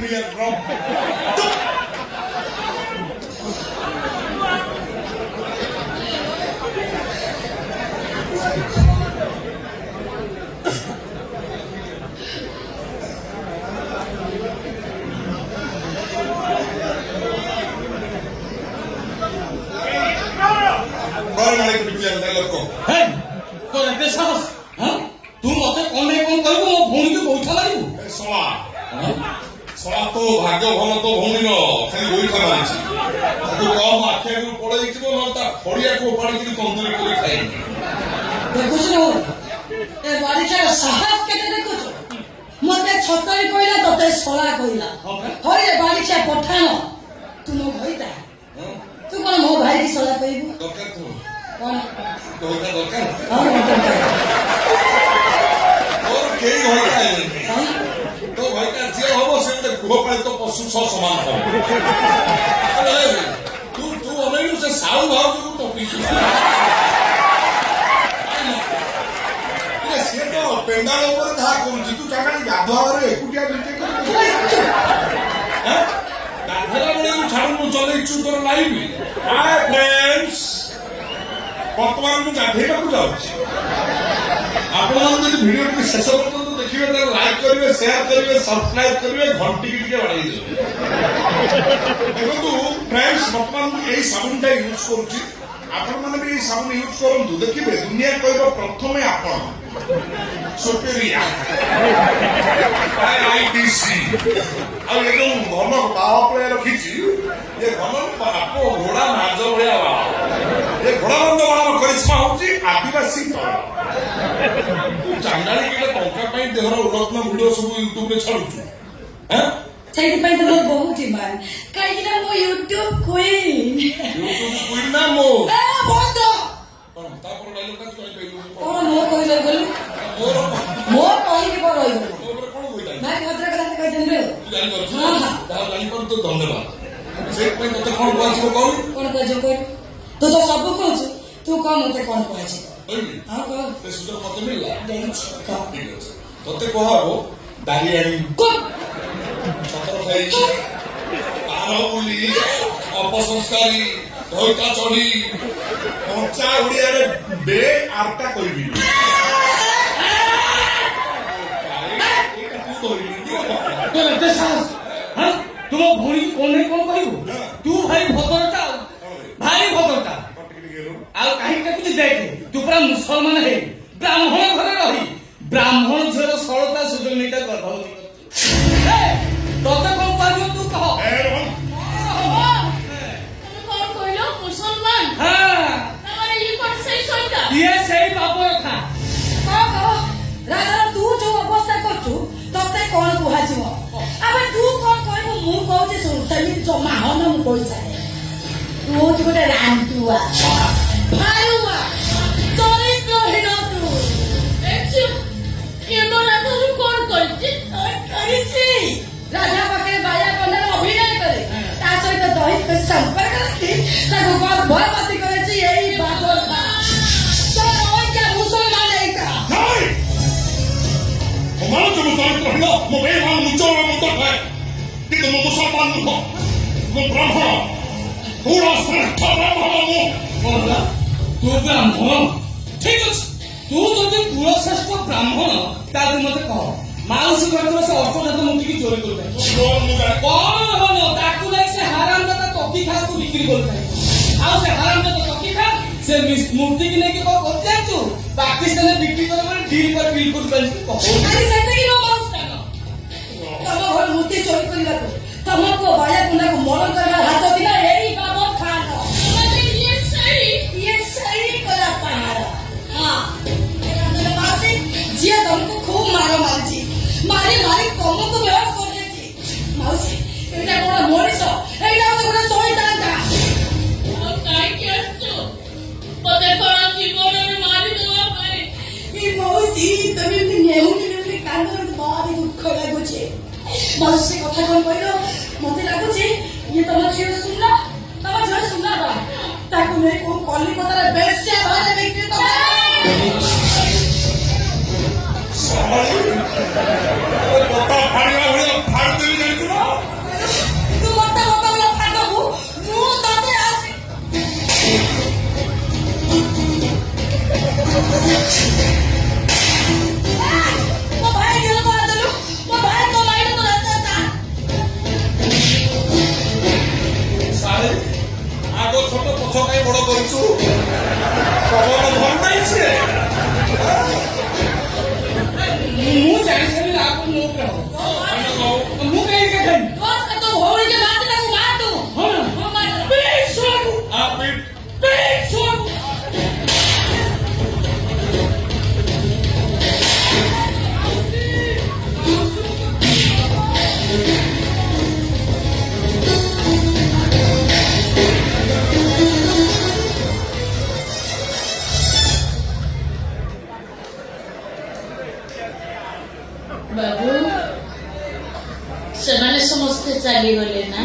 million from. कौन मारे को निकले अंदर लोग को है तो रहते साहस हां तू मते कोन रे कोन कहबो मो भौणी के गोइठा मारिबो सोला सोला तो भाग्य भल तो भौणी न खाली गोइठा मारिछि तू कम आखे को पड़ै छिबो न ता फड़िया को पड़ी कि तंदूरी କରି खाइ देखुछ न ए बारिकार साहस केते देखुछ मते छतरी कइला तते सोला कइला हरे बारिका पठान तू मो भइता तू कोन मो भाई की सोला कइबो दरकार तो कोन तो दरकार हां दरकार और के होय काय तो भाई का जे होबो से गृहपालित पशु सह समान हो अरे तू तू अमेरु से साउ भाव को टोपी ये से तो पेंडाल ऊपर धा करू तू जागा गाधवारे एकुटिया बिटे कर हैं गाधला बळे छाडू मु चले इच्छु तोर लाइव हाय फ्रेंड्स वर्तमान मु गाधेବାକୁ ଯାଉଛି ଆପଣ ଯଦି ଭିडिଓ କୁ ଶେଷ ପର୍ଯ୍ୟନ୍ତ ଦେଖିବେ ତାକୁ ଲାଇକ୍ କରିବେ शेयर କରିବେ ସବସ୍କ୍ରାଇବ କରିବେ ଘଣ୍ଟି କି ଟିକେ ବଢାଇ ଦେବେ ଦେଖନ୍ତୁ फ्रेंड्स ବର୍ତ୍ତମାନ ମୁଁ ଏହି ସାବୁନଟା ୟୁଜ କରୁଛି ଆପଣ ମାନେ ବି ଏହି ସାବୁନ ୟୁଜ କରନ୍ତୁ ଦେଖିବେ ଦୁନିଆ କହିବ ପ୍ରଥମେ ଆପଣ ସୁପେରିଆ ଆଇଡିସି ଆଉ ଏ ଯୋଉ ଘନ ବାହ ଉପରେ ରଖିଛି ଏ ଘନ ବାପ ଘୋଡ଼ା ନାଜ ଭଳିଆ ବାହ ଏ ଘୋଡ଼ାବନ୍ଧ ବାହର କରିସ୍ମା ହଉଛି ଆଦିବାସୀ ତୁ ଚାଣ୍ଡାଳି କିଲେ ଟଙ୍କା ପାଇଁ ଦେହର ଉଲଗ୍ନ ଭିଡିଓ ସବୁ ୟୁଟ୍ୟୁବରେ ଛାଡୁଛୁ ସେଇଥି ପାଇଁ ତ ମୋର ବହୁତ ଡିମାଣ୍ଡ କାହିଁକି ନା ମୁଁ ୟୁଟ୍ୟୁବ କୁଇନ୍ ୟୁଟ୍ୟୁବ କୁଇନ୍ ନା ମୋ ଏ ବନ୍ଦ ତାପରେ ଡାଇଲଗଟା ତୁ କହିପାରିବୁ କଣ ମୋ କହିଲେ ବୋଲି ମୋର ମୋ କହିକି କଣ ରହିବ ମୋର କଣ କହିଲା ନାଇଁ ଭଦ୍ର କଥା କହିଦେଲି ରେ ତୁ ଜାଣିପାରୁଛୁ ହଁ ହଁ ଯାହା ଜାଣିପାରୁ ତ ଧନ୍ୟବାଦ ସେଇଥିପାଇଁ ତତେ କଣ କୁହାଯିବ କହିଲୁ କଣ କହିଛୁ କହିଲୁ ତୁ ତ ସବୁ କହୁଛୁ ତୁ କହ ମତେ କଣ କୁହାଯିବ କହିବି ହଁ କହ ସେ ସୁଯୋଗ ମତେ ମିଳିଲା ଦେଇଛି କହ ଠିକ ଅଛି ତତେ କୁହାହବ ଦାରିଆଣି କହ ଛତ୍ର ଖାଇ ପାର ବୁଲି ଅପସଂସ୍କାରୀ ଧଇତା ଚଢି କଞ୍ଚା ଓଡିଆରେ ବେ ଆରଟା କହିବି ତୁ ଧରିବି तो रहते साहस हां तुम भौणी के कोन रे कोन कहबो तू भाई भद्रता भाई भद्रता आ काहे के कुछ देखे तू पूरा मुसलमान है ब्राह्मण घरे रही ब्राह्मण झर सरता सुजन नेता गर्भवती ए तोते कोन कहबो तू कह कौन कहलो मुसलमान हां तमरे ई कोन सही सोइता ये सही बाबू था କହ ରାଜା ତୁ ଯୋଉ ଅବସ୍ଥା କରୁଛୁ ତତେ କଣ କୁହାଯିବ ଆବେ ତୁ କଣ କହିବୁ ମୁଁ କହୁଛି ଶୁଣ ସେମିତି ଜମା ହନ ମୁଁ କହିଥାଏ ତୁ ହଉଛି ଗୋଟେ ରାନ୍ତୁଆ ଭାରୁଆ ଚରିତ୍ରହୀନ ତୁ ଏଛୁ କେନ ରାଧା କୋନ କରିଛି କରିଛି ରାଜା ପାଖରେ ବାୟା କନ୍ୟାର ଅଭିନୟ କରେ ତା ସହିତ ଦୈହିକ ସମ୍ପର୍କ ରଖି ତାକୁ ଗର୍ଭବତୀ କରେଛି ଏଇ ବାବର ମୁସଲମାନ ଏଇଟା मान जो चरित्र हिल मो बेमान मुचोर मुंड खाए किंतु मो मुसलमान नुह मो ब्राह्मण पूरा श्रेष्ठ ब्राह्मण मो बोला तू ब्राह्मण ठीक ଅଛି तू ଯଦି ପୁର ଶ୍ରେଷ୍ଠ ବ୍ରାହ୍ମଣ ତାହେଲେ ମତେ କହ ମାଉସୀ ଘରର ସେ ଅଷ୍ଟଜାତ ମୁକ୍ତି ଚୋରି କରୁଥାଏ କଣ ହବ ତାକୁ ନେଇ ସେ ହାରାମଜାଦା ତକି ଖାକୁ ବିକ୍ରି କରୁଥାଏ ଆଉ ସେ ହାରାମଜାଦା ତକି ଖା ସେ ମୂର୍ତ୍ତି କି ନେଇକି କଣ କରୁଛି ଜାଣିଛୁ ପାକିସ୍ତାନରେ ବିକ୍ରି କରିବା ପାଇଁ ଡିଲ୍ କରି ବିଲ୍ କରୁଛନ୍ତି ଆରେ ସେତିକି ନ ମାଉସ୍ତାନ ତମ ଘର ମୂର୍ତ୍ତି ଚୋରି କରିବାକୁ ତମ ପୁଅ ବାୟା କୁଣ୍ଡାକୁ ମରଣ କରିବା ହାତ ଥିଲା ଏଇ ବାବର ଖାନ ये सही करा पारा हाँ मासी जिया तुमको खूब मारो मारची मारी मारी तुमको बेहोश कर देची माउसी एटा कोन मनीष एटा तो कोन शैतान था काहे के असतो पते कोन जीवन में मारी देवा पाए ई माउसी तमे भी नेहुनी नेहुनी कांदर भारी दुख लागुचे माउसी कथा कोन कहलो मते लागुचे ये तम झियो सुनला तम झियो सुनला बा ताकू नै को कलिकता रे बेस्या भाले बिक्री तो पता फाड़िया भलिया फाड़ देली जानिछु ना বড় করছো খবর ভাল নাই সে ମୁଁ ଜାଣି ସାରିଲି ଆପଣ ମୋ ଉପରେ ହବ ମୁଁ କାହିଁକି ଖାଇବି बस का तो होड़ी के मारते ना मार दो ହଁ ନା वो मार ବାବୁ ସେମାନେ ସମସ୍ତେ ଚାଲିଗଲେ ନା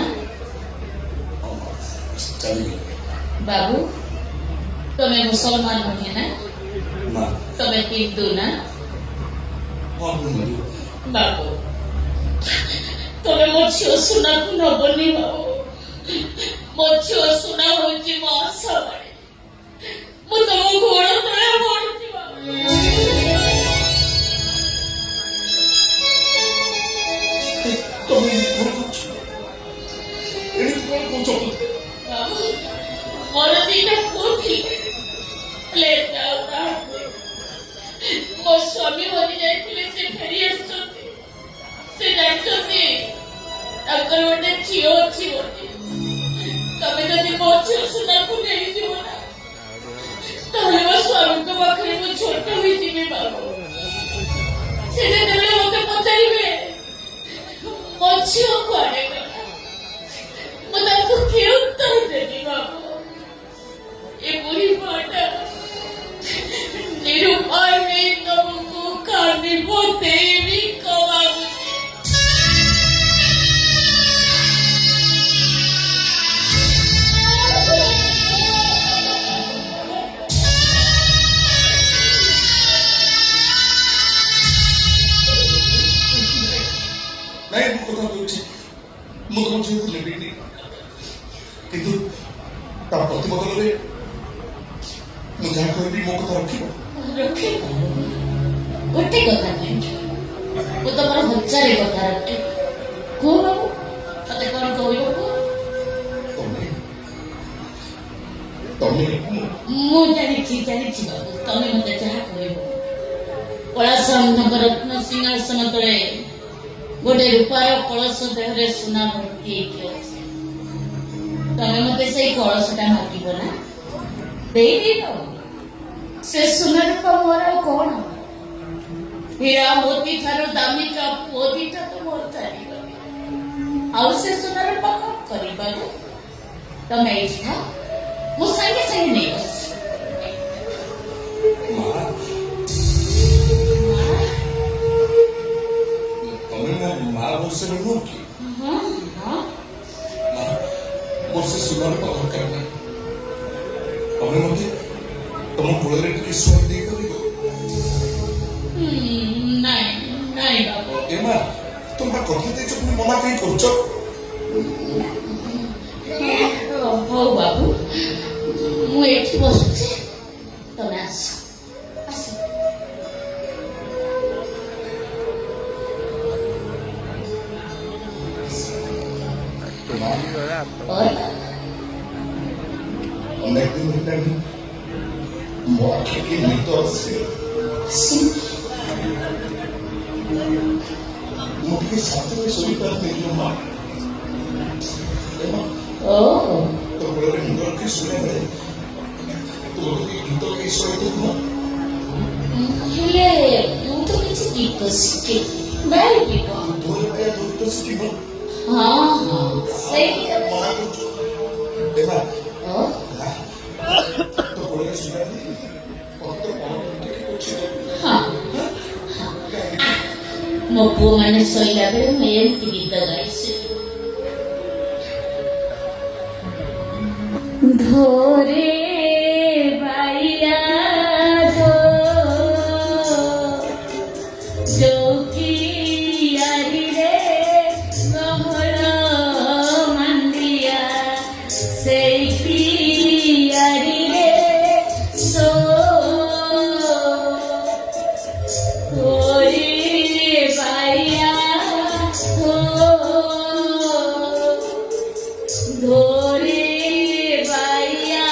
ବାବୁ ତମେ ମୁସଲମାନ ନୁହେଁ ନା ନା ତମେ ହିନ୍ଦୁ ନା ବାବୁ ତମେ ମୋ ଝିଅ ସୁନାକୁ ନବନି ବାବୁ ମୋ ଝିଅ ସୁନା ହଉଛି ମୋ ଆଶା ବାଣୀ ମୁଁ ତମ ଗୋଡ଼ ତଳେ ପଡୁଛି ବାବୁ ତମେ କଣ କରୁଛ ଏମିତି କଣ କହୁଛ ବାବୁ ମୋର ଦିଟା ପୁଅ ଥିଲେ ପ୍ଲେନ୍ ଆଉ ନାହାନ୍ତି ମୋ ସ୍ୱାମୀ ହରି ଯାଇଥିଲେ ସେ ଫେରି ଆସିଛନ୍ତି ସେ ଜାଣିଛନ୍ତି ତାଙ୍କର ଗୋଟେ ଝିଅ ଅଛି ବୋଲି ତମେ ଯଦି ମୋ ଝିଅ ସୁନାକୁ ନେଇଯିବ ନା ତାହେଲେ ମୋ ସ୍ୱାମୀଙ୍କ ପାଖରେ ମୁଁ ଛୋଟ ହୋଇଯିବି ବାବୁ ସେ ଯେତେବେଳେ ମତେ ପଚାରିବେ ମୋ ଝିଅ କୁଆଡେ ଗଲା ମୁଁ ତାଙ୍କୁ କି ଉତ୍ତର ଦେବି ବାବୁ ଏ ବୁଢୀ ମାଟା ନିରୁପାୟ ନେଇ ତମକୁ କାନ୍ଦି ବତେଇବି କବାବୁ ନାଇଁ ମୁଁ କଥା କହୁଛି ମୁଁ ତମ ଝିଅକୁ ନେବିନି କିନ୍ତୁ ତା ପ୍ରତିବଦଳରେ ମୁଁ ଯାହା କହିବି ମୋ କଥା ରଖିବ ରଖେ ଗୋଟେ କଥା ନାହିଁ ମୁଁ ତମର ହଜାରେ କଥା ରଖେ କୁହ ବାବୁ ତତେ କଣ କହିବ କୁହ ତମେ ତମେ ମୁଁ ଜାଣିଛି ବାବୁ ତମେ ମତେ ଯାହା କହିବ କଳାସଙ୍କ ରତ୍ନ ସିଂହାସନ ତଳେ ଗୋଟେ ରୂପାର କଳସ ଦେହରେ ସୁନା ଭର୍ତ୍ତି ହେଇକି ଅଛି ତମେ ମତେ ସେଇ କଳସଟା ମାଗିବ ନା ଦେଇଦେବ ସେ ସୁନା ରୂପା ମୋର ଆଉ କଣ ହୀରା ମୋତି ଠାରୁ ଦାମିକା ପୁଅ ଦିଟା ତ ମୋର ଚାଲିଗଲେ ଆଉ ସେ ସୁନା ରୂପା କଣ କରିବାକୁ ତମେ ଏଇଠି ଥାଅ ମୁଁ ସାଙ୍ଗେ ସାଙ୍ଗେ ନେଇ ଆସିଛି ମା ତମେ ମୋ ମା ବଂଶରେ ନୁହଁ କି ହଁ ହଁ ମା ମୋର ସେ ସୁନାର ଦରକାର ନାହିଁ ତମେ ମତେ ତମ କୋଳରେ ଟିକେ ଶୁଆଇ ଦେଇପାରିବ ନାଇଁ ନାଇଁ ବାବୁ ଏ ମା ତମେ ବା କଥା ଦେଇଛ ପୁଣି ମନା କାହିଁ କରୁଛ ହଉ ବାବୁ ମୁଁ ଏଇଠି ବସୁଛି ତମେ ଆସ ଆସ ଅନେକ ଦିନ ହେଲାଣି ମୋ ଆଖିକି ନିଦ ଆସେ ମୁଁ ଟିକେ ଶାନ୍ତିରେ ଶୋଇପାରୁନି ଲୋ ମା ଓ ତୋ କୋଳରେ ମୁଣ୍ଡ ରଖି ଶୁଣିବା ବେଳେ ତୁ ମୋତେ ଗୀତ ଗାଇ ଶୋଇ ଦେବୁ ହେଲେ ମୁଁ ତ କିଛି ଗୀତ ଶିଖେ ଗାଇବି କଣ ତୋର ଭଳିଆ ଗୀତ ଶିଖିବ ହଁ ହଁ ସେଇ ମନା କରୁଛୁ ଦେବା ଓ ତୋ କୋଳରେ ଶୁଣିବା ମୋତେ ମନ ଟିକେ କରୁଛି ହଁ ମୋ ପୁଅ ମାନେ ଶୋଇଲା ବେଳେ ମୁଁ ଏମିତି ଗୀତ ଗାଇଛି ଧୋରେ ବାଇଆ ଚୌକିଆରିରେ ଗହଳ ମାଣ୍ଡିଆ ସେଇ ପିଆରିରେ ସୋ ଧୋରେ ବାଇଆ ଧୋରେ ବାଇଆ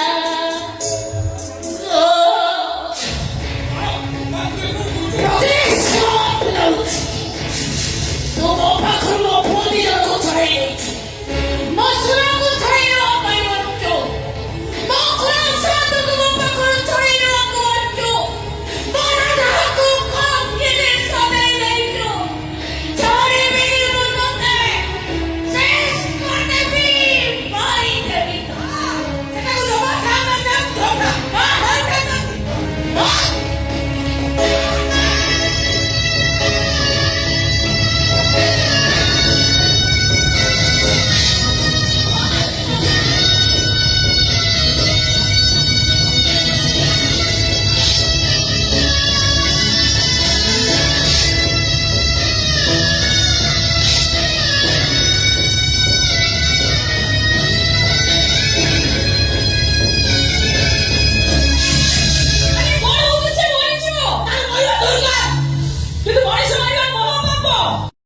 ହେଇଯାଇଛି ମୋ ସୁରକୁ